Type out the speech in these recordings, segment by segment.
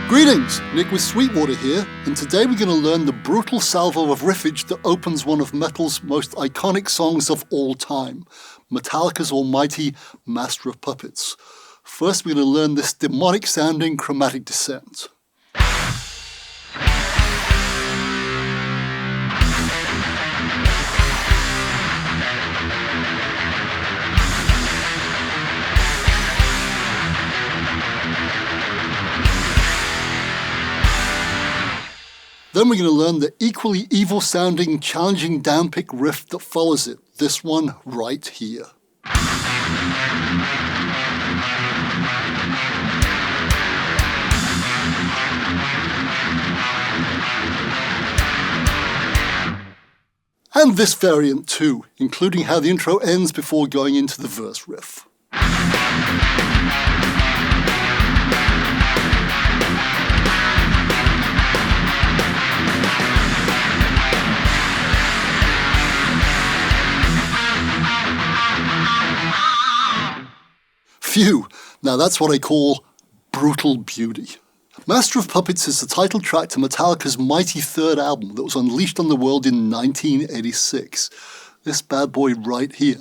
Greetings, Nick with Sweetwater here, and today we're going to learn the brutal salvo of riffage that opens one of metal's most iconic songs of all time, Metallica's almighty Master of Puppets. First we're going to learn this demonic sounding chromatic descent. Then we're going to learn the equally evil-sounding, challenging downpick riff that follows it, this one right here. And this variant too, including how the intro ends before going into the verse riff. Phew, now that's what I call brutal beauty. Master of Puppets is the title track to Metallica's mighty third album that was unleashed on the world in 1986. This bad boy right here.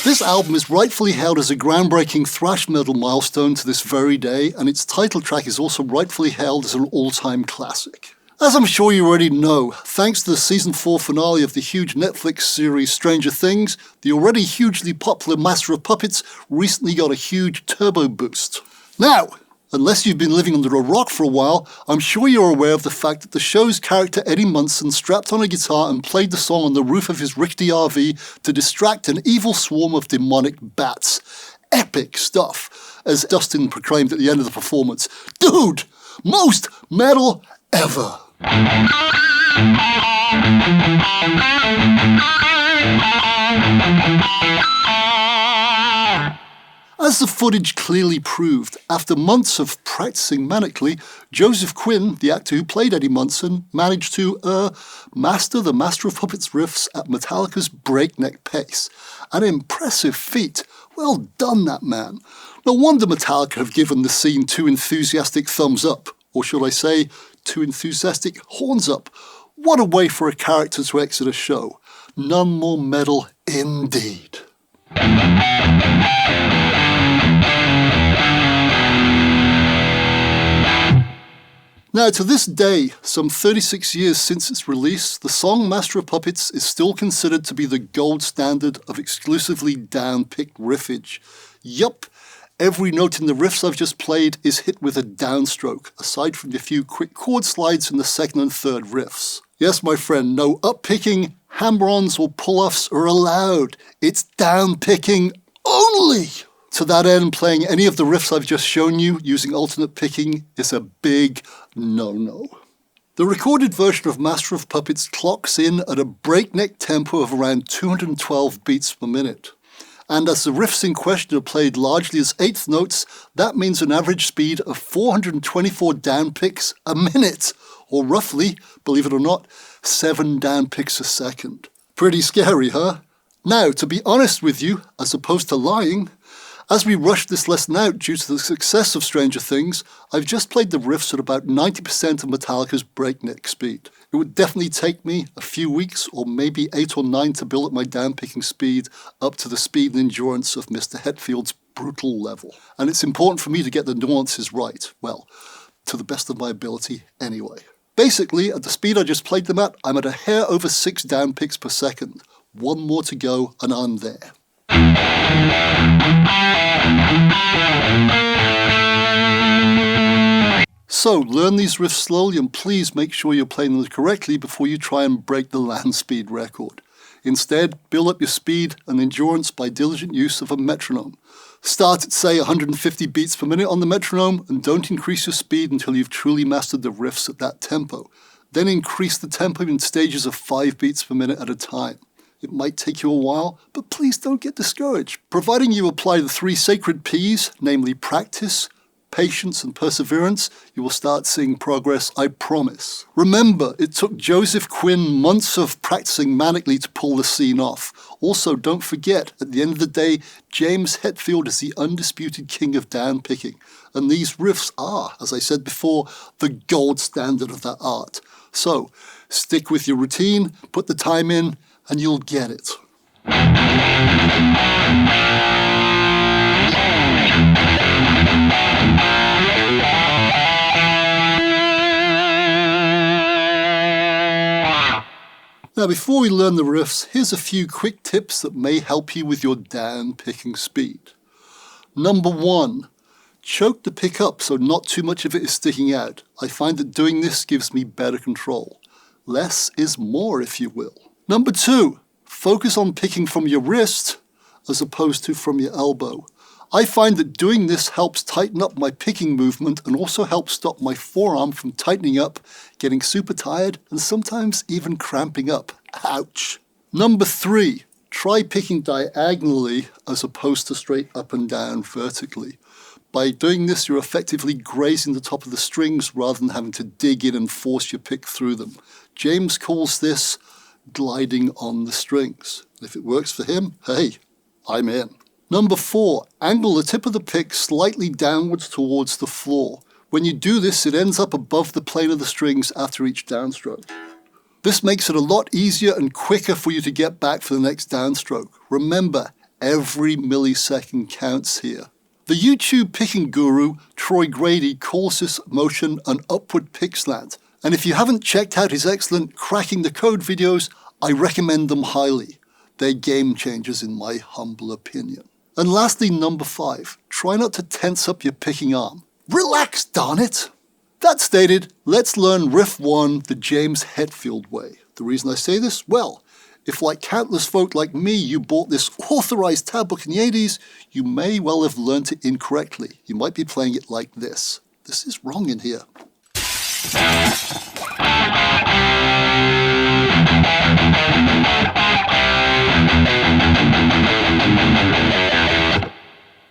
This album is rightfully held as a groundbreaking thrash metal milestone to this very day, and its title track is also rightfully held as an all-time classic. As I'm sure you already know, thanks to the season 4 finale of the huge Netflix series Stranger Things, the already hugely popular Master of Puppets recently got a huge turbo boost. Now, unless you've been living under a rock for a while, I'm sure you're aware of the fact that the show's character Eddie Munson strapped on a guitar and played the song on the roof of his rickety RV to distract an evil swarm of demonic bats. Epic stuff, as Dustin proclaimed at the end of the performance. Dude, most metal ever. As the footage clearly proved, after months of practicing manically, Joseph Quinn, the actor who played Eddie Munson, managed to master the Master of Puppets riffs at Metallica's breakneck pace. An impressive feat. Well done, that man. No wonder Metallica have given the scene 2 enthusiastic thumbs up, or should I say, 2 enthusiastic horns up. What a way for a character to exit a show. None more metal indeed. Now, to this day, some 36 years since its release, the song Master of Puppets is still considered to be the gold standard of exclusively down-picked riffage. Yup, every note in the riffs I've just played is hit with a downstroke, aside from the few quick chord slides in the second and third riffs. Yes, my friend, no up-picking, hammer-ons or pull-offs are allowed. It's down-picking only! To that end, playing any of the riffs I've just shown you using alternate picking is a big no-no. The recorded version of Master of Puppets clocks in at a breakneck tempo of around 212 beats per minute. And as the riffs in question are played largely as eighth notes, that means an average speed of 424 downpicks a minute, or roughly, believe it or not, 7 downpicks a second. Pretty scary, huh? Now, to be honest with you, as opposed to lying, as we rush this lesson out due to the success of Stranger Things, I've just played the riffs at about 90% of Metallica's breakneck speed. It would definitely take me a few weeks or maybe 8 or 9 to build up my downpicking speed up to the speed and endurance of Mr. Hetfield's brutal level. And it's important for me to get the nuances right. Well, to the best of my ability anyway. Basically, at the speed I just played them at, I'm at a hair over 6 downpicks per second. 1 more to go and I'm there. So, learn these riffs slowly and please make sure you're playing them correctly before you try and break the land speed record. Instead, build up your speed and endurance by diligent use of a metronome. Start at, say, 150 beats per minute on the metronome and don't increase your speed until you've truly mastered the riffs at that tempo. Then increase the tempo in stages of 5 beats per minute at a time. It might take you a while, but please don't get discouraged. Providing you apply the 3 sacred P's, namely practice, patience and perseverance, you will start seeing progress, I promise. Remember, it took Joseph Quinn months of practicing manically to pull the scene off. Also, don't forget, at the end of the day, James Hetfield is the undisputed king of downpicking. And these riffs are, as I said before, the gold standard of that art. So, stick with your routine, put the time in, and you'll get it. Now, before we learn the riffs, here's a few quick tips that may help you with your down-picking speed. Number 1, choke the pick up so not too much of it is sticking out. I find that doing this gives me better control. Less is more, if you will. Number 2, focus on picking from your wrist as opposed to from your elbow. I find that doing this helps tighten up my picking movement and also helps stop my forearm from tightening up, getting super tired, and sometimes even cramping up. Ouch. Number 3, try picking diagonally as opposed to straight up and down vertically. By doing this, you're effectively grazing the top of the strings rather than having to dig in and force your pick through them. James calls this gliding on the strings. If it works for him, hey, I'm in. Number 4, angle the tip of the pick slightly downwards towards the floor. When you do this, it ends up above the plane of the strings after each downstroke. This makes it a lot easier and quicker for you to get back for the next downstroke. Remember, every millisecond counts here. The YouTube picking guru, Troy Grady, calls this motion an upward pick slant. And if you haven't checked out his excellent Cracking the Code videos, I recommend them highly. They're game changers in my humble opinion. And lastly, number 5, try not to tense up your picking arm. Relax, darn it! That stated, let's learn riff 1 the James Hetfield way. The reason I say this? Well, if like countless folk like me, you bought this authorized tab book in the 80s, you may well have learnt it incorrectly. You might be playing it like this. This is wrong in here.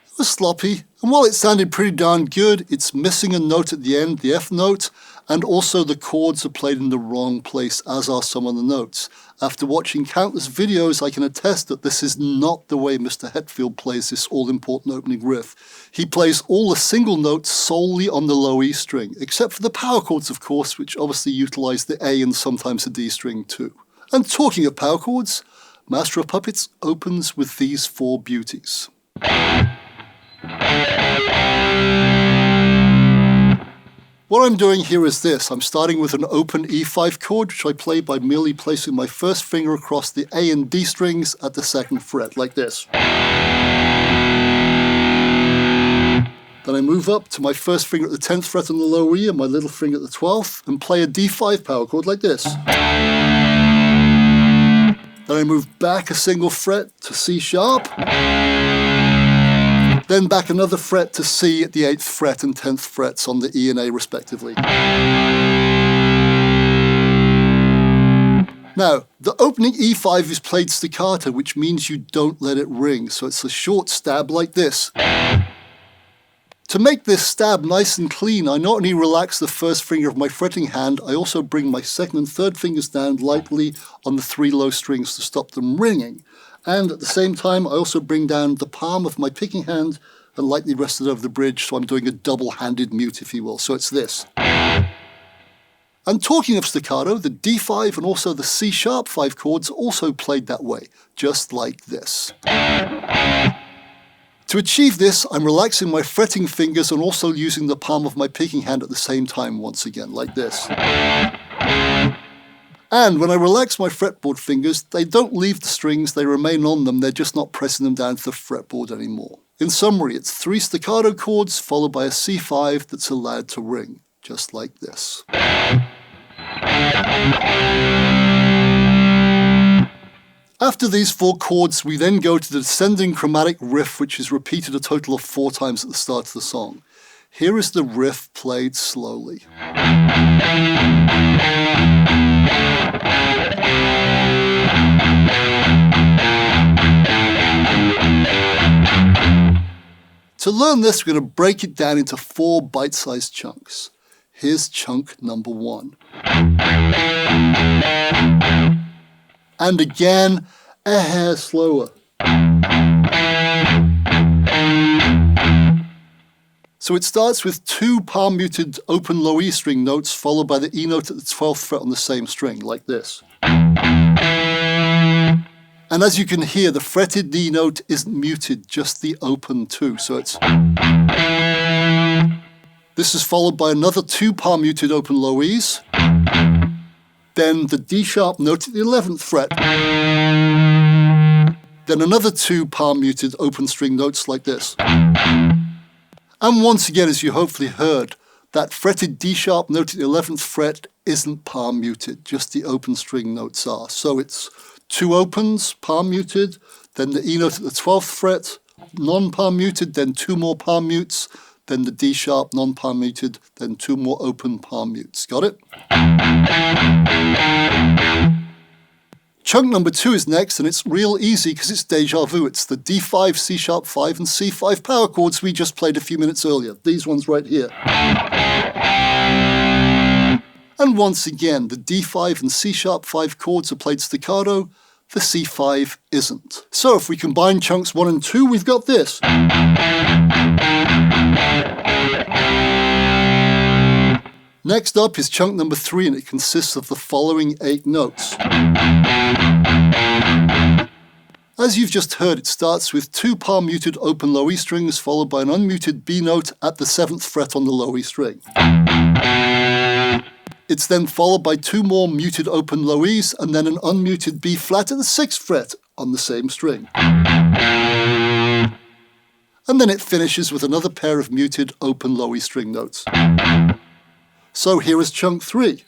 It was sloppy, and while it sounded pretty darn good, it's missing a note at the end, the F note, and also the chords are played in the wrong place, as are some of the notes. After watching countless videos, I can attest that this is not the way Mr. Hetfield plays this all-important opening riff. He plays all the single notes solely on the low E string, except for the power chords, of course, which obviously utilize the A and sometimes the D string too. And talking of power chords, Master of Puppets opens with these 4 beauties. What I'm doing here is this. I'm starting with an open E5 chord, which I play by merely placing my first finger across the A and D strings at the 2nd fret, like this. Then I move up to my first finger at the 10th fret on the low E and my little finger at the 12th, and play a D5 power chord like this. Then I move back a single fret to C sharp, then back another fret to C at the 8th fret and 10th frets on the E and A respectively. Now, the opening E5 is played staccato, which means you don't let it ring, so it's a short stab like this. To make this stab nice and clean, I not only relax the first finger of my fretting hand, I also bring my 2nd and 3rd fingers down lightly on the 3 low strings to stop them ringing. And at the same time, I also bring down the palm of my picking hand and lightly rest it over the bridge, so I'm doing a double-handed mute, if you will. So it's this. And talking of staccato, the D5 and also the C sharp 5 chords are also played that way, just like this. To achieve this, I'm relaxing my fretting fingers and also using the palm of my picking hand at the same time once again, like this. And when I relax my fretboard fingers, they don't leave the strings, they remain on them, they're just not pressing them down to the fretboard anymore. In summary, it's 3 staccato chords followed by a C5 that's allowed to ring, just like this. After these 4 chords, we then go to the descending chromatic riff, which is repeated a total of 4 times at the start of the song. Here is the riff played slowly. To learn this, we're going to break it down into 4 bite-sized chunks. Here's chunk number 1. And again, a hair slower. So it starts with 2 palm-muted open low E string notes followed by the E note at the 12th fret on the same string, like this. And as you can hear, the fretted D note isn't muted, just the open 2. So it's... This is followed by another 2 palm-muted open low E's. Then the D sharp note at the 11th fret. Then another 2 palm-muted open string notes like this. And once again, as you hopefully heard, that fretted D sharp note at the 11th fret isn't palm muted, just the open string notes are. So it's 2 opens, palm muted, then the E note at the 12th fret, non-palm muted, then 2 more palm mutes, then the D sharp non-palm muted, then 2 more open palm mutes. Got it? Chunk number 2 is next, and it's real easy because it's deja vu. It's the D5, C sharp 5, and C5 power chords we just played a few minutes earlier. These ones right here. And once again, the D5 and C sharp 5 chords are played staccato. The C5 isn't. So if we combine chunks 1 and 2, we've got this. Next up is chunk number 3, and it consists of the following 8 notes. As you've just heard, it starts with 2 palm-muted open low E strings followed by an unmuted B note at the 7th fret on the low E string. It's then followed by 2 more muted open low E's and then an unmuted B flat at the 6th fret on the same string. And then it finishes with another pair of muted open low E string notes. So here is chunk 3.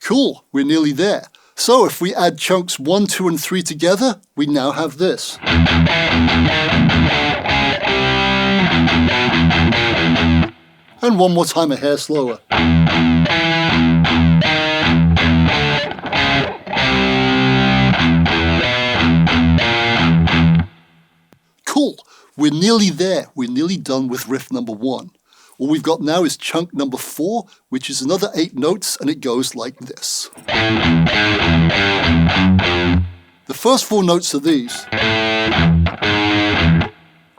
Cool, we're nearly there. So if we add chunks 1, 2, and 3 together, we now have this. And one more time, a hair slower. Cool, we're nearly there. We're nearly done with riff number 1. All we've got now is chunk number 4, which is another 8 notes, and it goes like this. The first 4 notes are these.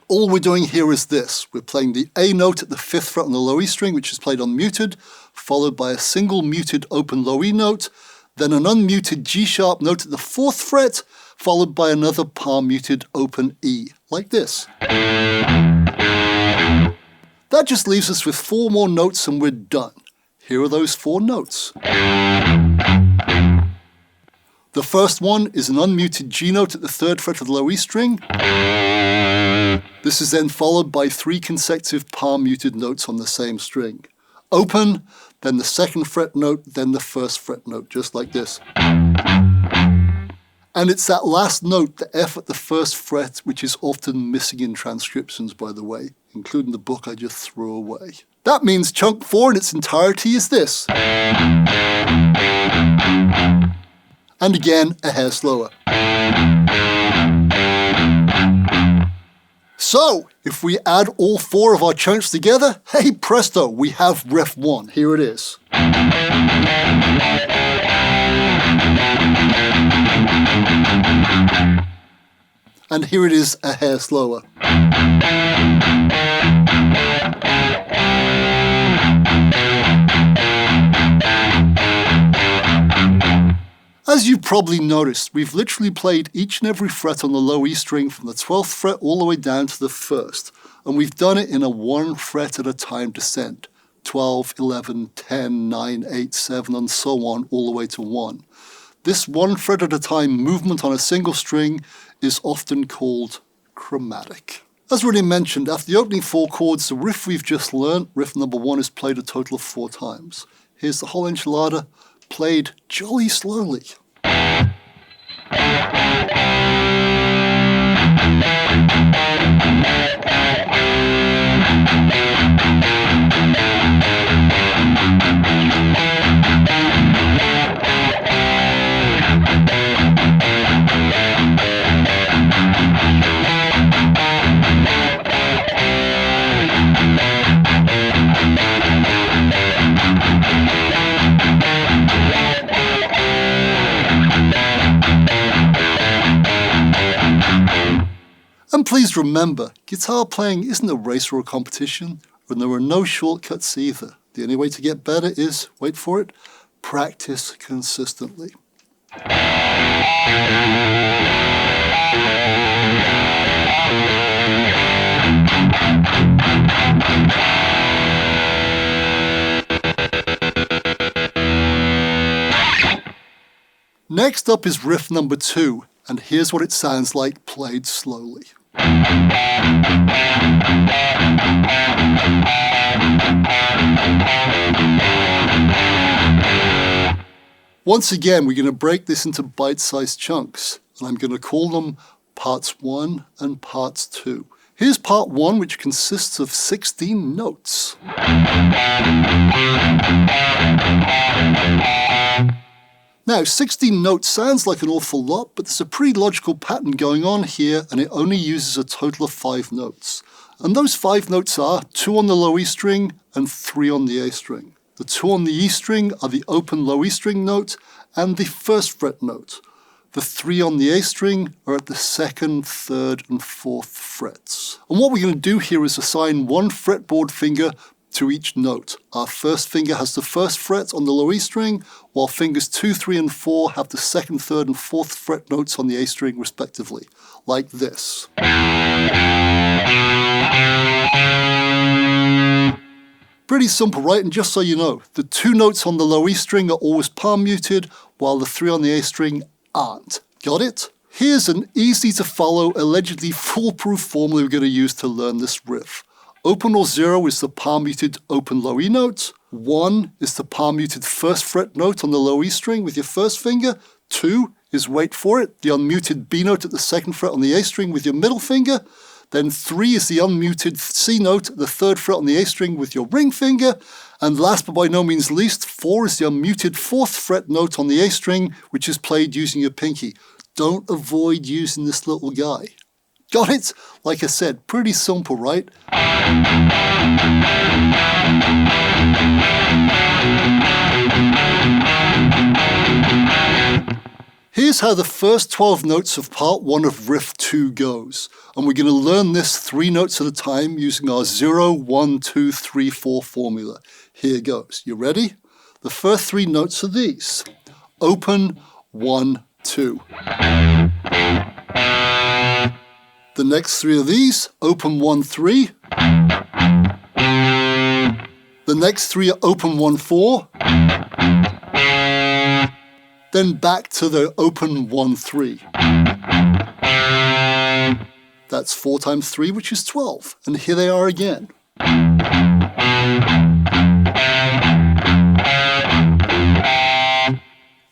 All we're doing here is this. We're playing the A note at the 5th fret on the low E string, which is played unmuted, followed by a single muted open low E note, then an unmuted G sharp note at the 4th fret, followed by another palm muted open E, like this. That just leaves us with 4 more notes and we're done. Here are those 4 notes. The first one is an unmuted G note at the 3rd fret of the low E string. This is then followed by 3 consecutive palm muted notes on the same string. Open, then the 2nd fret note, then the 1st fret note, just like this. And it's that last note, the F at the 1st fret, which is often missing in transcriptions, by the way, including the book I just threw away. That means chunk 4 in its entirety is this. And again, a hair slower. So, if we add all 4 of our chunks together, hey presto, we have riff 1. Here it is. And here it is a hair slower. As you probably noticed, we've literally played each and every fret on the low E string from the 12th fret all the way down to the 1st, and we've done it in a 1 fret at a time descent. 12, 11, 10, 9, 8, 7, and so on, all the way to 1. This 1 fret at a time movement on a single string is often called chromatic. As already mentioned, after the opening 4 chords, the riff we've just learnt, riff number 1, is played a total of 4 times. Here's the whole enchilada, played jolly slowly. And please remember, guitar playing isn't a race or a competition, and there are no shortcuts either. The only way to get better is, wait for it, practice consistently. Next up is riff number 2, and here's what it sounds like played slowly. Once again, we're going to break this into bite-sized chunks, and I'm going to call them parts 1 and parts 2. Here's part 1, which consists of 16 notes. Now, 16 notes sounds like an awful lot, but there's a pretty logical pattern going on here, and it only uses a total of 5 notes. And those 5 notes are 2 on the low E string and 3 on the A string. The 2 on the E string are the open low E string note and the 1st fret note. The 3 on the A string are at the 2nd, 3rd, and 4th frets. And what we're going to do here is assign 1 fretboard finger to each note. Our first finger has the 1st fret on the low E string, while fingers 2, 3, and 4 have the 2nd, 3rd, and 4th fret notes on the A string respectively, like this. Pretty simple, right? And just so you know, the 2 notes on the low E string are always palm muted, while the 3 on the A string aren't. Got it? Here's an easy to follow, allegedly foolproof formula we're going to use to learn this riff. Open or 0 is the palm muted open low E note. 1 is the palm muted 1st fret note on the low E string with your 1st finger. 2 is, wait for it, the unmuted B note at the 2nd fret on the A string with your middle finger. Then 3 is the unmuted C note at the 3rd fret on the A string with your ring finger. And last but by no means least, 4 is the unmuted 4th fret note on the A string, which is played using your pinky. Don't avoid using this little guy. Got it? Like I said, pretty simple, right? Here's how the first 12 notes of part 1 of riff 2 goes. And we're going to learn this 3 notes at a time using our 0, 1, 2, 3, 4 formula. Here goes. You ready? The first 3 notes are these. Open, 1, 2. The next 3 are these. Open, 1, 3. The next 3 are open, 1, 4. Then back to the open 1, 3. That's 4 times 3, which is 12. And here they are again.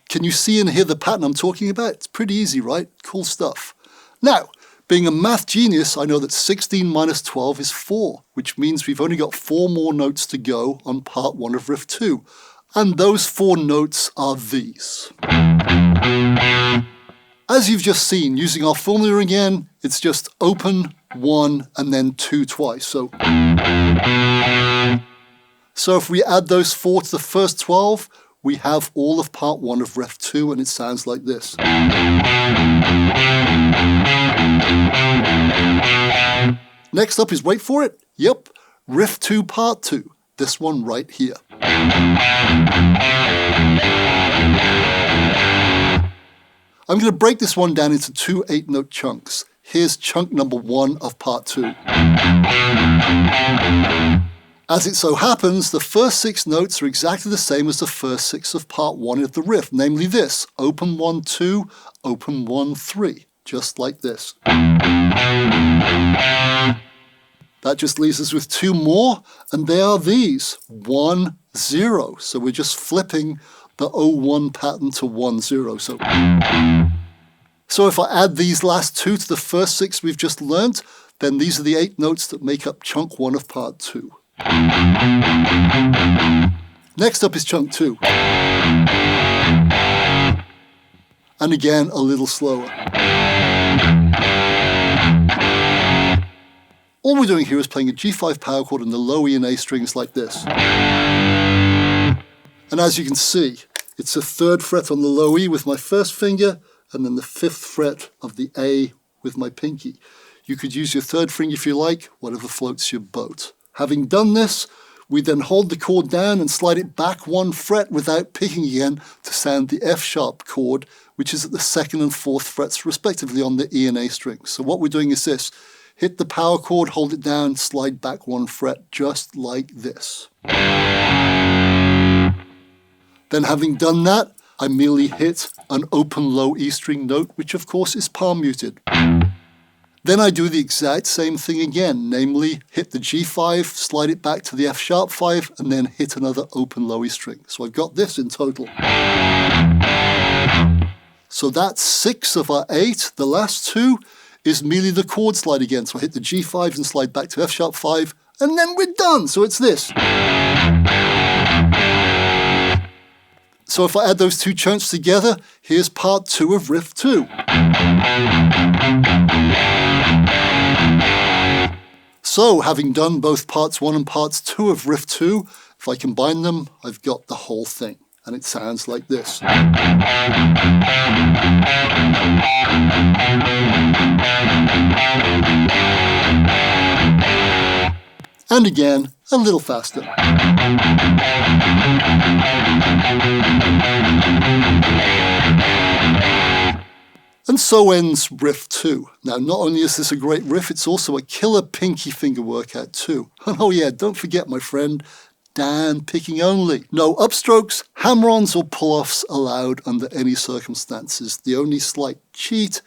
Can you see and hear the pattern I'm talking about? It's pretty easy, right? Cool stuff. Now, being a math genius, I know that 16 minus 12 is 4, which means we've only got 4 more notes to go on part 1 of riff 2. And those 4 notes are these. As you've just seen, using our formula again, it's just open, 1, and then 2 twice. So if we add those 4 to the first 12, we have all of part 1 of riff 2, and it sounds like this. Next up is, wait for it, yep, riff 2 part 2. This one right here. I'm going to break this one down into 2 8-note chunks. Here's chunk number 1 of part 2. As it so happens, the first 6 notes are exactly the same as the first 6 of part 1 of the riff, namely this, open 1, 2, open 1, 3, just like this. That just leaves us with 2 more, and they are these, 1, 0. So we're just flipping the 0-1 pattern to 1-0. So if I add these last 2 to the first 6 we've just learnt, then these are the 8 notes that make up chunk 1 of part 2. Next up is chunk 2. And again, a little slower. All we're doing here is playing a G5 power chord on the low E and A strings like this. And as you can see, it's the 3rd fret on the low E with my 1st finger, and then the 5th fret of the A with my pinky. You could use your third finger if you like, whatever floats your boat. Having done this, we then hold the chord down and slide it back 1 fret without picking again to sound the F sharp chord, which is at the 2nd and 4th frets respectively on the E and A strings. So what we're doing is this. Hit the power chord, hold it down, slide back 1 fret, just like this. Then having done that, I merely hit an open low E string note, which of course is palm muted. Then I do the exact same thing again, namely hit the G5, slide it back to the F sharp 5, and then hit another open low E string. So I've got this in total. So that's 6 of our 8. The last 2 is merely the chord slide again. So I hit the G5 and slide back to F sharp 5, and then we're done. So it's this. So if I add those 2 chunks together, here's part 2 of riff 2. So having done both parts 1 and parts 2 of riff 2, if I combine them, I've got the whole thing. And it sounds like this. And again, a little faster. And so ends riff 2. Now, not only is this a great riff, it's also a killer pinky finger workout too. And oh yeah, don't forget, my friend, downpicking only. No upstrokes, hammer-ons or pull-offs allowed under any circumstances. The only slight cheat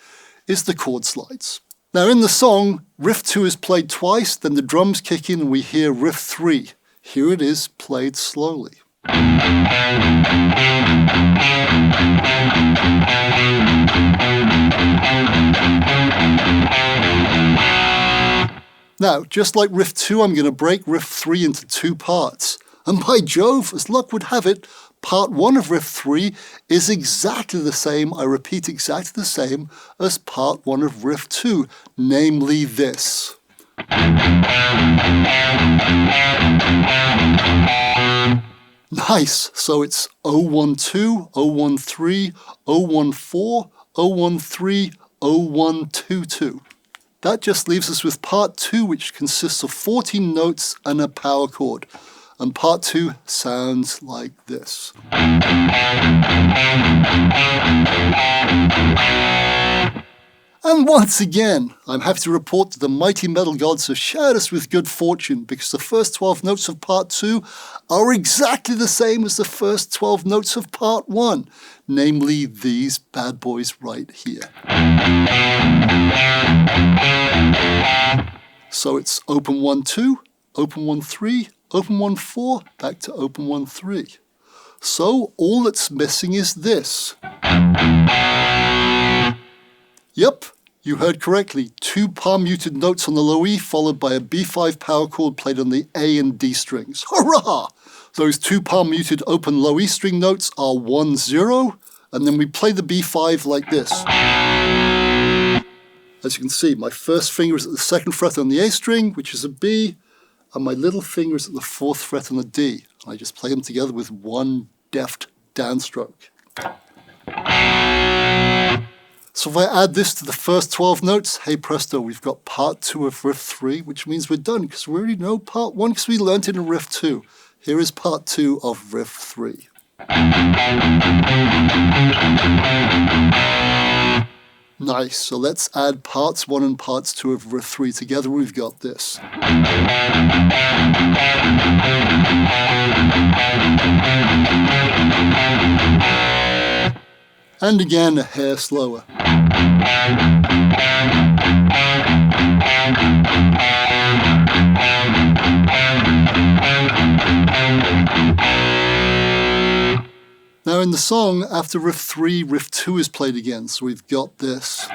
is the chord slides. Now in the song, riff 2 is played twice, then the drums kick in and we hear riff 3. Here it is played slowly. Now, just like riff 2, I'm going to break riff 3 into 2 parts. And by Jove, as luck would have it, part 1 of riff 3 is exactly the same, I repeat, exactly the same as part 1 of riff 2, namely this. Nice, so it's 012, 013, 014, 013, 0122. That just leaves us with part 2, which consists of 14 notes and a power chord. And part 2 sounds like this. And once again, I'm happy to report that the mighty metal gods have showered us with good fortune, because the first 12 notes of part 2 are exactly the same as the first 12 notes of part 1, namely these bad boys right here. So it's open 1, 2, open 1, 3, open 1, 4, back to open 1, 3. So all that's missing is this. Yep, you heard correctly. 2 palm muted notes on the low E followed by a B5 power chord played on the A and D strings. Hurrah! Those 2 palm muted open low E string notes are 1, 0, and then we play the B5 like this. As you can see, my first finger is at the 2nd fret on the A string, which is a B, and my little finger is at the 4th fret on the D. I just play them together with 1 deft downstroke. So if I add this to the first 12 notes, hey presto, we've got part 2 of riff 3, which means we're done, because we already know part 1 because we learnt it in riff 2. Here is part 2 of riff 3. Nice, so let's add parts 1 and parts 2 of riff 3 together. We've got this. And again, a hair slower. Now in the song, after riff 3, riff 2 is played again, so we've got this.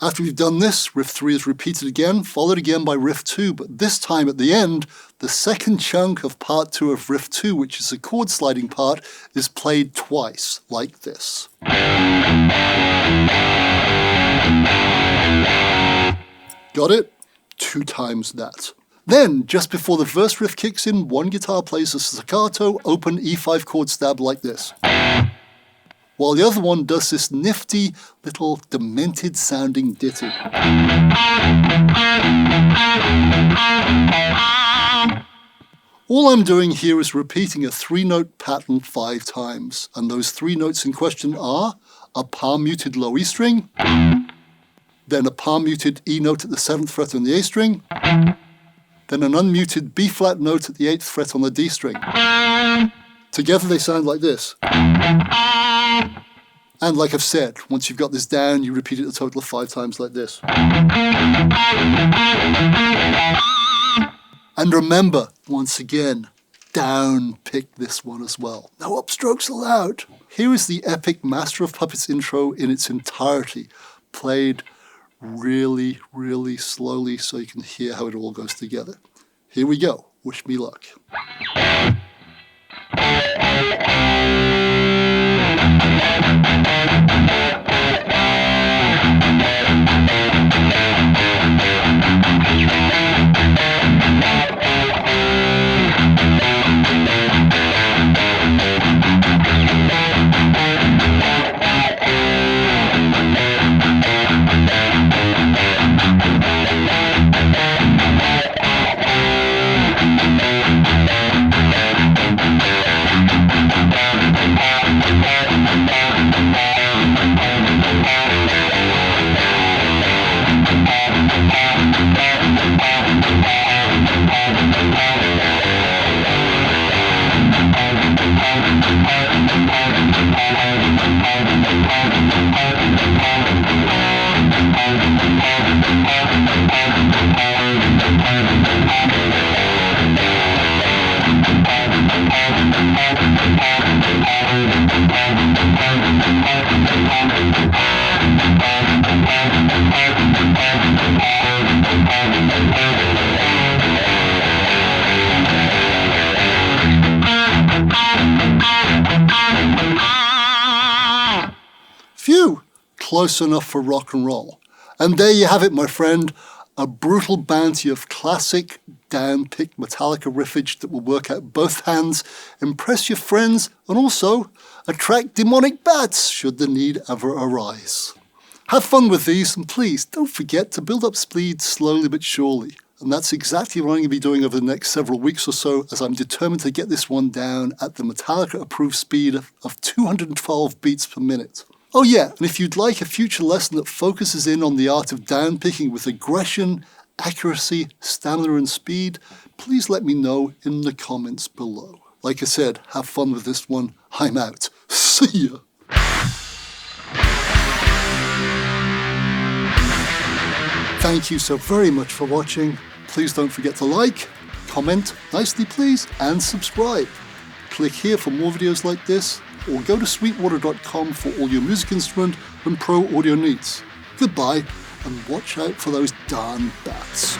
After we've done this, riff 3 is repeated again, followed again by riff 2, but this time at the end, the second chunk of part 2 of riff 2, which is the chord sliding part, is played twice, like this. Got it? 2 times that. Then, just before the verse riff kicks in, one guitar plays a staccato open E5 chord stab like this, while the other one does this nifty little demented sounding ditty. All I'm doing here is repeating a 3-note pattern 5 times, and those 3 notes in question are a palm muted low E string, then a palm muted E note at the 7th fret on the A string, then an unmuted B flat note at the 8th fret on the D string. Together they sound like this. And like I've said, once you've got this down, you repeat it a total of 5 times like this. And remember, once again, down pick this one as well. No upstrokes allowed. Here is the epic Master of Puppets intro in its entirety, played really, really slowly so you can hear how it all goes together. Here we go. Wish me luck. Phew! Close enough for rock and roll. And there you have it, my friend. A brutal bounty of classic, down-picked Metallica riffage that will work out both hands, impress your friends, and also attract demonic bats should the need ever arise. Have fun with these, and please don't forget to build up speed slowly but surely. And that's exactly what I'm going to be doing over the next several weeks or so, as I'm determined to get this one down at the Metallica-approved speed of 212 beats per minute. Oh yeah, and if you'd like a future lesson that focuses in on the art of downpicking with aggression, accuracy, stamina and speed, please let me know in the comments below. Like I said, have fun with this one. I'm out. See ya! Thank you so very much for watching. Please don't forget to like, comment nicely please, and subscribe. Click here for more videos like this, or go to sweetwater.com for all your music instrument and pro audio needs. Goodbye, and watch out for those darn bats.